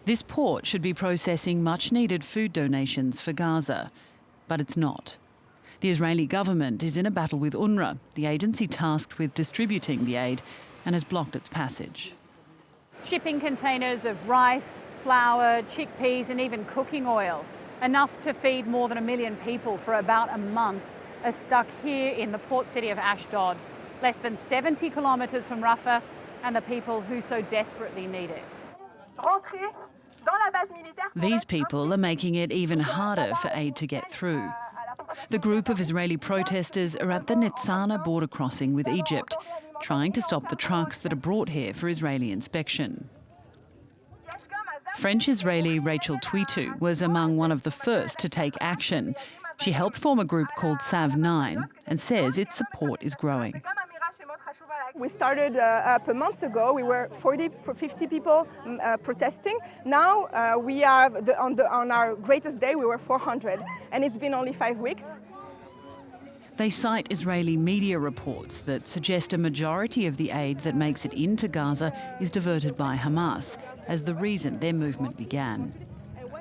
This port should be processing much-needed food donations for Gaza, but it's not. The Israeli government is in a battle with UNRWA, the agency tasked with distributing the aid, and has blocked its passage. Shipping containers of rice, flour, chickpeas and even cooking oil, enough to feed more than 1 million people for about a month, are stuck here in the port city of Ashdod, less than 70 kilometres from Rafah, and the people who so desperately need it. These people are making it even harder for aid to get through. The group of Israeli protesters are at the Nitzana border crossing with Egypt, trying to stop the trucks that are brought here for Israeli inspection. French-Israeli Rachel Twitu was among one of the first to take action. She helped form a group called Sav 9 and says its support is growing. We started up a month ago. We were 50 people protesting. Now we are on our greatest day, we were 400, and it's been only 5 weeks. They cite Israeli media reports that suggest a majority of the aid that makes it into Gaza is diverted by Hamas as the reason their movement began.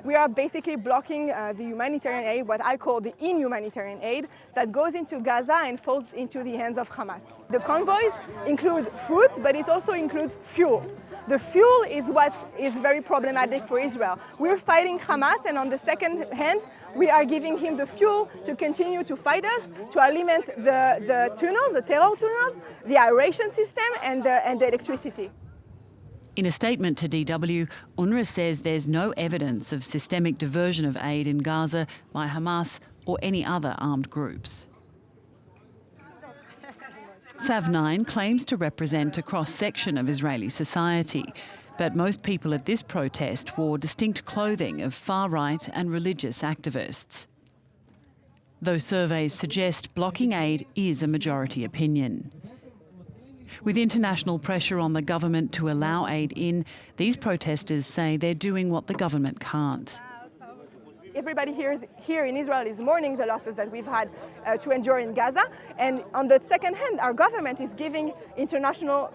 We are basically blocking the humanitarian aid, what I call the inhumanitarian aid, that goes into Gaza and falls into the hands of Hamas. The convoys include fruits, but it also includes fuel. The fuel is what is very problematic for Israel. We're fighting Hamas, and on the second hand, we are giving him the fuel to continue to fight us, to alimент the tunnels, the terror tunnels, the aeration system, and the electricity. In a statement to DW, UNRWA says there's no evidence of systemic diversion of aid in Gaza by Hamas or any other armed groups. Sav 9 claims to represent a cross-section of Israeli society, but most people at this protest wore distinct clothing of far-right and religious activists. Though surveys suggest blocking aid is a majority opinion. With international pressure on the government to allow aid in, these protesters say they're doing what the government can't. Everybody here in Israel is mourning the losses that we've had to endure in Gaza, and on the second hand, our government is giving in to international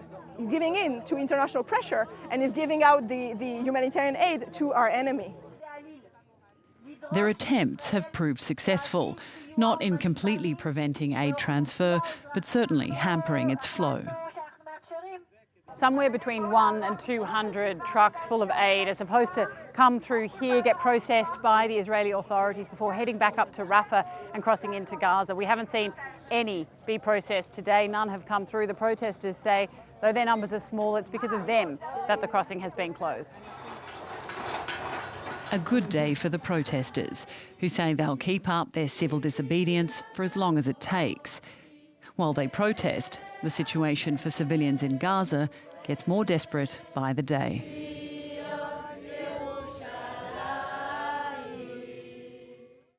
pressure and is giving out the humanitarian aid to our enemy. Their attempts have proved successful, not in completely preventing aid transfer, but certainly hampering its flow. Somewhere between 100 and 200 trucks full of aid are supposed to come through here, get processed by the Israeli authorities before heading back up to Rafah and crossing into Gaza. We haven't seen any be processed today. None have come through. The protesters say, though their numbers are small, it's because of them that the crossing has been closed. A good day for the protesters, who say they'll keep up their civil disobedience for as long as it takes. While they protest, the situation for civilians in Gaza gets more desperate by the day.